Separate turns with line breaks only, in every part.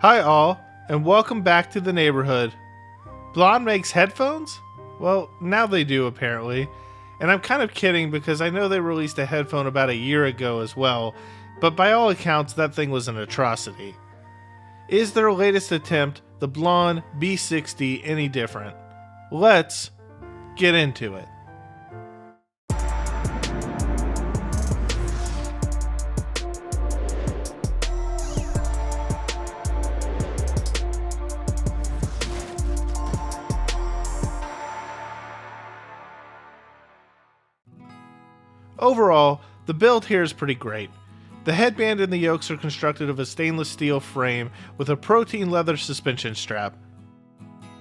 Hi all, and welcome back to the neighborhood. Blon makes headphones? Well, now they do apparently. And I'm kind of kidding because I know they released a headphone about a year ago as well, but by all accounts that thing was an atrocity. Is their latest attempt, the Blon B60, any different? Let's get into it. Overall, the build here is pretty great. The headband and the yokes are constructed of a stainless steel frame with a protein leather suspension strap.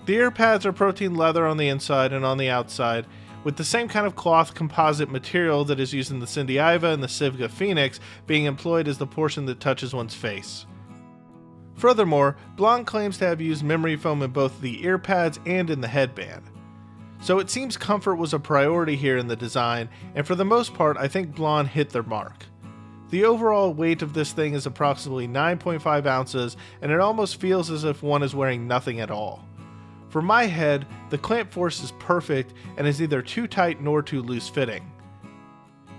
The ear pads are protein leather on the inside and on the outside, with the same kind of cloth composite material that is used in the Syndiva and the Sivga Phoenix being employed as the portion that touches one's face. Furthermore, Blon claims to have used memory foam in both the ear pads and in the headband. So it seems comfort was a priority here in the design, and for the most part I think Blon hit their mark. The overall weight of this thing is approximately 9.5 ounces, and it almost feels as if one is wearing nothing at all. For my head, the clamp force is perfect and is neither too tight nor too loose fitting.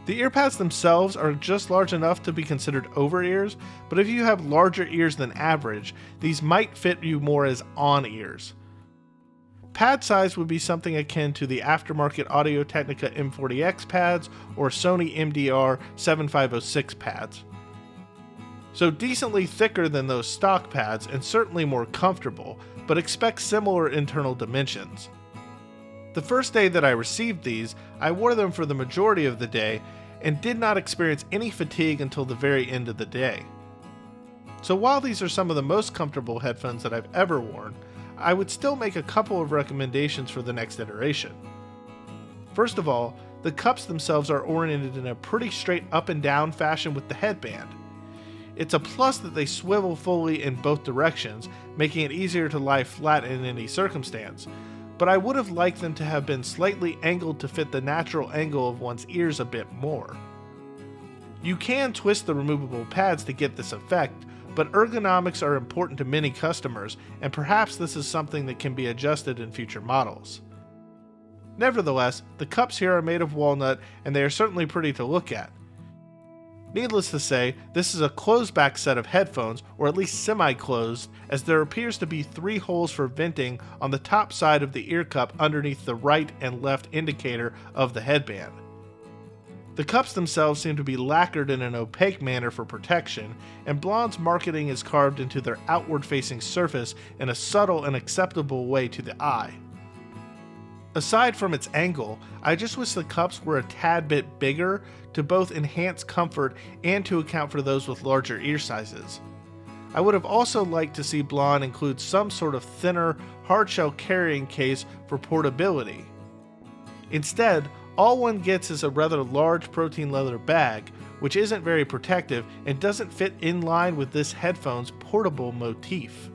The earpads themselves are just large enough to be considered over ears, but if you have larger ears than average, these might fit you more as on ears. Pad size would be something akin to the aftermarket Audio-Technica M40X pads or Sony MDR 7506 pads. So decently thicker than those stock pads and certainly more comfortable, but expect similar internal dimensions. The first day that I received these, I wore them for the majority of the day and did not experience any fatigue until the very end of the day. So while these are some of the most comfortable headphones that I've ever worn, I would still make a couple of recommendations for the next iteration. First of all, the cups themselves are oriented in a pretty straight up and down fashion with the headband. It's a plus that they swivel fully in both directions, making it easier to lie flat in any circumstance, but I would have liked them to have been slightly angled to fit the natural angle of one's ears a bit more. You can twist the removable pads to get this effect, but ergonomics are important to many customers, and perhaps this is something that can be adjusted in future models. Nevertheless, the cups here are made of walnut, and they are certainly pretty to look at. Needless to say, this is a closed-back set of headphones, or at least semi-closed, as there appears to be 3 holes for venting on the top side of the ear cup underneath the right and left indicator of the headband. The cups themselves seem to be lacquered in an opaque manner for protection, and Blon's marketing is carved into their outward-facing surface in a subtle and acceptable way to the eye. Aside from its angle, I just wish the cups were a tad bit bigger to both enhance comfort and to account for those with larger ear sizes. I would have also liked to see Blon include some sort of thinner, hardshell carrying case for portability. Instead, all one gets is a rather large protein leather bag, which isn't very protective and doesn't fit in line with this headphone's portable motif.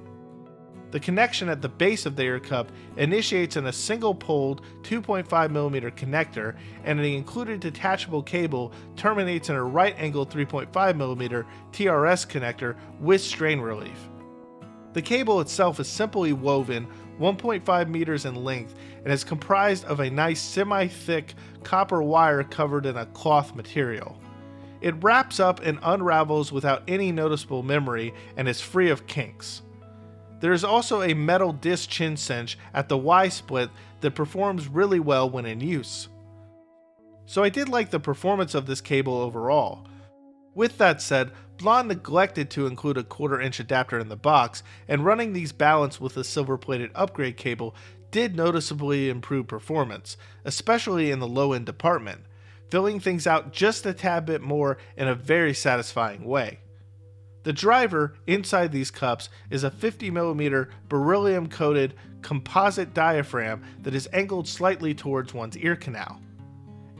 The connection at the base of the ear cup initiates in a single-poled 2.5mm connector, and the included detachable cable terminates in a right-angled 3.5mm TRS connector with strain relief. The cable itself is simply woven 1.5 meters in length and is comprised of a nice semi-thick copper wire covered in a cloth material. It wraps up and unravels without any noticeable memory and is free of kinks. There is also a metal disc chin cinch at the Y-split that performs really well when in use. So I did like the performance of this cable overall. With that said, Blon neglected to include a 1/4-inch adapter in the box, and running these balanced with a silver-plated upgrade cable did noticeably improve performance, especially in the low-end department, filling things out just a tad bit more in a very satisfying way. The driver inside these cups is a 50mm beryllium-coated composite diaphragm that is angled slightly towards one's ear canal.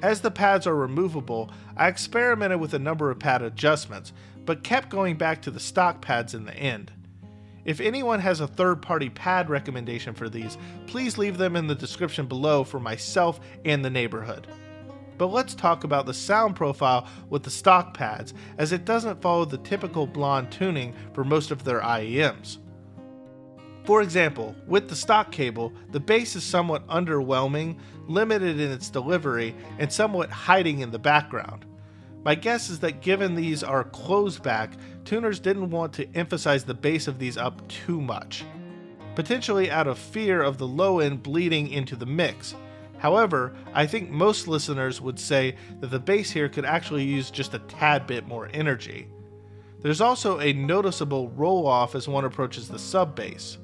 As the pads are removable, I experimented with a number of pad adjustments, but kept going back to the stock pads in the end. If anyone has a third-party pad recommendation for these, please leave them in the description below for myself and the neighborhood. But let's talk about the sound profile with the stock pads, as it doesn't follow the typical Blon tuning for most of their IEMs. For example, with the stock cable, the bass is somewhat underwhelming, limited in its delivery, and somewhat hiding in the background. My guess is that given these are closed back, tuners didn't want to emphasize the bass of these up too much, potentially out of fear of the low end bleeding into the mix. However, I think most listeners would say that the bass here could actually use just a tad bit more energy. There's also a noticeable roll-off as one approaches the sub-bass.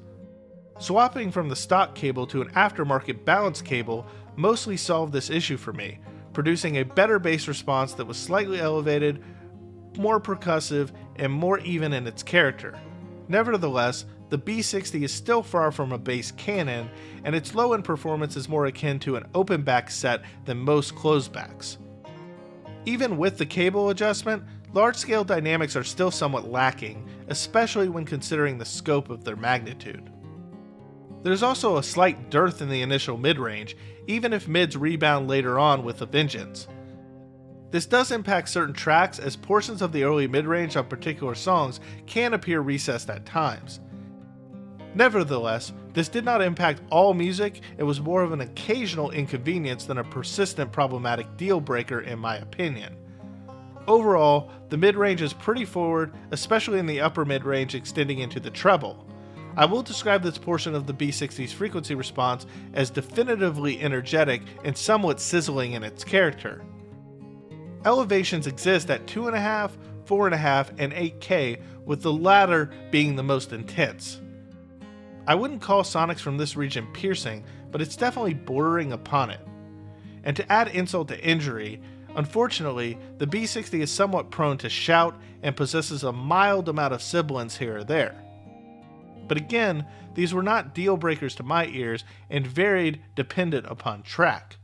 Swapping from the stock cable to an aftermarket balanced cable mostly solved this issue for me, producing a better bass response that was slightly elevated, more percussive, and more even in its character. Nevertheless, the B60 is still far from a bass cannon, and its low-end performance is more akin to an open back set than most closed backs. Even with the cable adjustment, large-scale dynamics are still somewhat lacking, especially when considering the scope of their magnitude. There's also a slight dearth in the initial mid-range, even if mids rebound later on with a vengeance. This does impact certain tracks, as portions of the early mid-range on particular songs can appear recessed at times. Nevertheless, this did not impact all music. It was more of an occasional inconvenience than a persistent problematic deal breaker in my opinion. Overall, the mid-range is pretty forward, especially in the upper mid-range extending into the treble. I will describe this portion of the B60's frequency response as definitively energetic and somewhat sizzling in its character. Elevations exist at 2.5, 4.5, and 8K, with the latter being the most intense. I wouldn't call sonics from this region piercing, but it's definitely bordering upon it. And to add insult to injury, unfortunately, the B60 is somewhat prone to shout and possesses a mild amount of sibilance here or there. But again, these were not deal breakers to my ears and varied dependent upon track.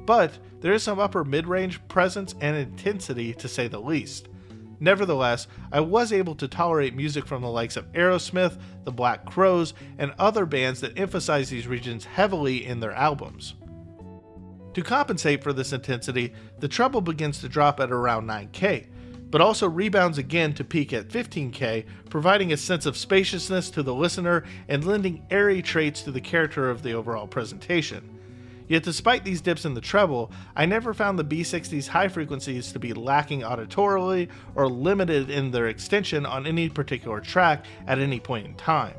But there is some upper mid-range presence and intensity to say the least. Nevertheless, I was able to tolerate music from the likes of Aerosmith, the Black Crowes, and other bands that emphasize these regions heavily in their albums. To compensate for this intensity, the treble begins to drop at around 9K, but also rebounds again to peak at 15K, providing a sense of spaciousness to the listener and lending airy traits to the character of the overall presentation. Yet despite these dips in the treble, I never found the B60's high frequencies to be lacking auditorily or limited in their extension on any particular track at any point in time.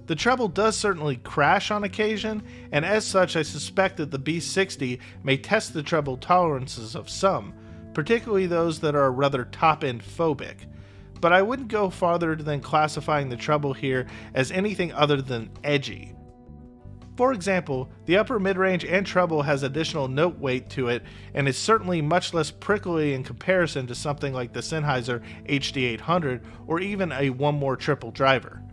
The treble does certainly crash on occasion, and as such I suspect that the B60 may test the treble tolerances of some, particularly those that are rather top-end phobic, but I wouldn't go farther than classifying the treble here as anything other than edgy. For example, the upper mid-range and treble has additional note weight to it and is certainly much less prickly in comparison to something like the Sennheiser HD800 or even a One More triple driver.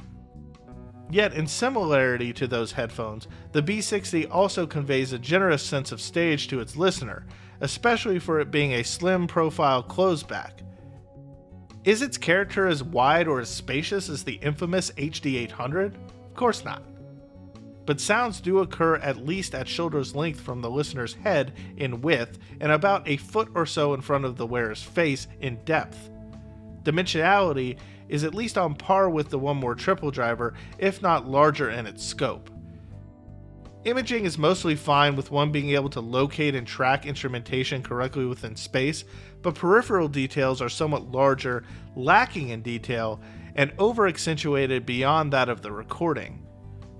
Yet, in similarity to those headphones, the B60 also conveys a generous sense of stage to its listener, especially for it being a slim profile closeback. Is its character as wide or as spacious as the infamous HD800? Of course not. But sounds do occur at least at shoulder's length from the listener's head in width and about a foot or so in front of the wearer's face in depth. Dimensionality is at least on par with the One More triple driver, if not larger in its scope. Imaging is mostly fine with one being able to locate and track instrumentation correctly within space, but peripheral details are somewhat larger, lacking in detail, and over-accentuated beyond that of the recording.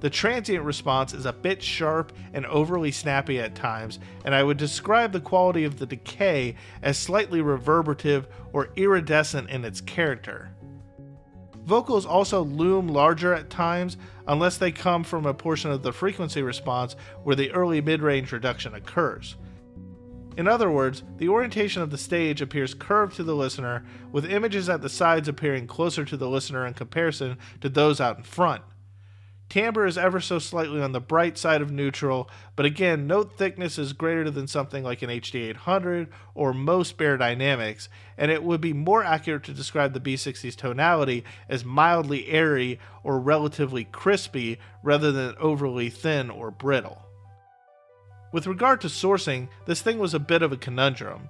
The transient response is a bit sharp and overly snappy at times, and I would describe the quality of the decay as slightly reverberative or iridescent in its character. Vocals also loom larger at times unless they come from a portion of the frequency response where the early mid-range reduction occurs. In other words, the orientation of the stage appears curved to the listener, with images at the sides appearing closer to the listener in comparison to those out in front. Timbre is ever so slightly on the bright side of neutral, but again, note thickness is greater than something like an HD800 or most Bear Dynamics, and it would be more accurate to describe the B60's tonality as mildly airy or relatively crispy rather than overly thin or brittle. With regard to sourcing, this thing was a bit of a conundrum.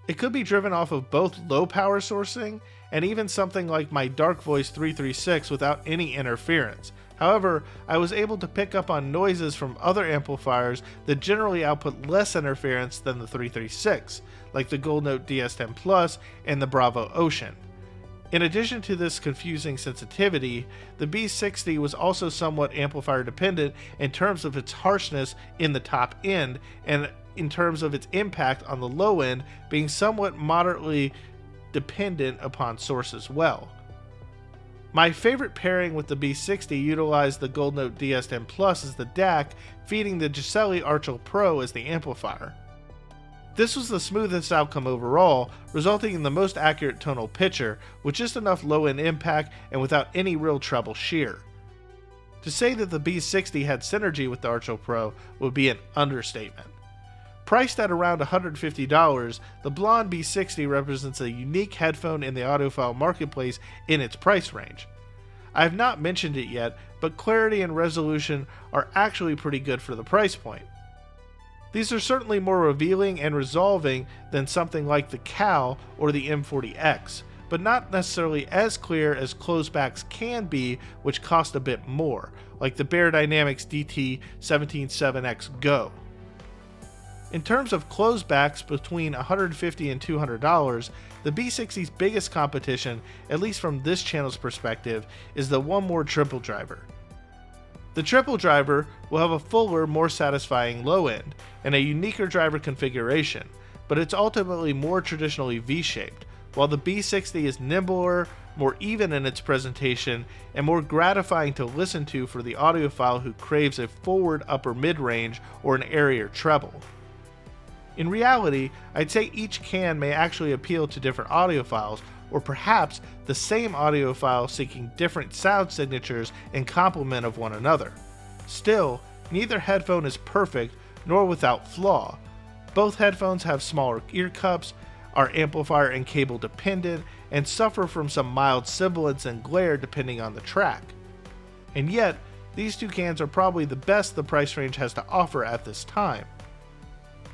It could be driven off of both low power sourcing and even something like my Dark Voice 336 without any interference. However, I was able to pick up on noises from other amplifiers that generally output less interference than the 336, like the Gold Note DS10 Plus and the Bravo Ocean. In addition to this confusing sensitivity, the B60 was also somewhat amplifier dependent in terms of its harshness in the top end, and in terms of its impact on the low end being somewhat moderately dependent upon source as well. My favorite pairing with the B60 utilized the Gold Note DS10 Plus as the DAC, feeding the Gisele Archel Pro as the amplifier. This was the smoothest outcome overall, resulting in the most accurate tonal picture, with just enough low-end impact and without any real treble shear. To say that the B60 had synergy with the Archel Pro would be an understatement. Priced at around $150, the Blon B60 represents a unique headphone in the audiophile marketplace in its price range. I have not mentioned it yet, but clarity and resolution are actually pretty good for the price point. These are certainly more revealing and resolving than something like the Cal or the M40X, but not necessarily as clear as closebacks can be, which cost a bit more, like the Beyerdynamics DT177X Go. In terms of closebacks between $150 and $200, the B60's biggest competition, at least from this channel's perspective, is the One More triple driver. The triple driver will have a fuller, more satisfying low end, and a uniquer driver configuration, but it's ultimately more traditionally V-shaped, while the B60 is nimbler, more even in its presentation, and more gratifying to listen to for the audiophile who craves a forward upper mid-range or an airier treble. In reality, I'd say each can may actually appeal to different audiophiles, or perhaps the same audiophile seeking different sound signatures in complement of one another. Still, neither headphone is perfect nor without flaw. Both headphones have smaller ear cups, are amplifier and cable dependent, and suffer from some mild sibilance and glare depending on the track. And yet, these two cans are probably the best the price range has to offer at this time.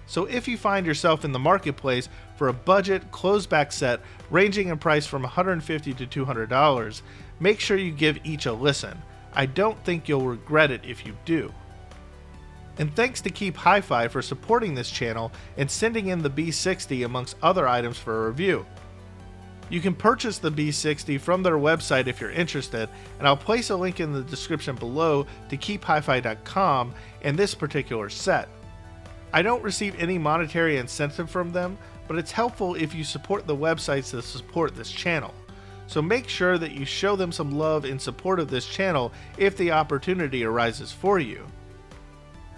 So if you find yourself in the marketplace for a budget closed-back set ranging in price from $150 to $200, make sure you give each a listen. I don't think you'll regret it if you do. And thanks to Keep Hi-Fi for supporting this channel and sending in the B60 amongst other items for a review. You can purchase the B60 from their website if you're interested, and I'll place a link in the description below to keephifi.com and this particular set. I don't receive any monetary incentive from them, but it's helpful if you support the websites that support this channel. So make sure that you show them some love in support of this channel if the opportunity arises for you.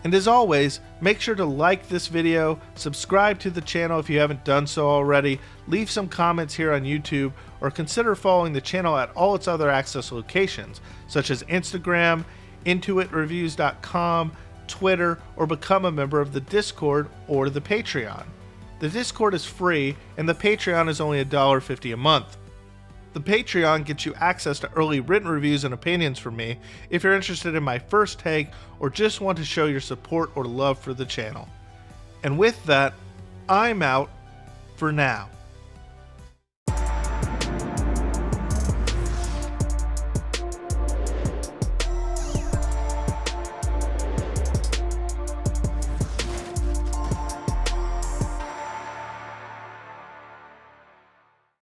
And as always, make sure to like this video, subscribe to the channel if you haven't done so already, leave some comments here on YouTube, or consider following the channel at all its other access locations, such as Instagram, inToitReviews.com, Twitter, or become a member of the Discord or the Patreon. The Discord is free, and the Patreon is only $1.50 a month. The Patreon gets you access to early written reviews and opinions from me if you're interested in my first take or just want to show your support or love for the channel. And with that, I'm out for now.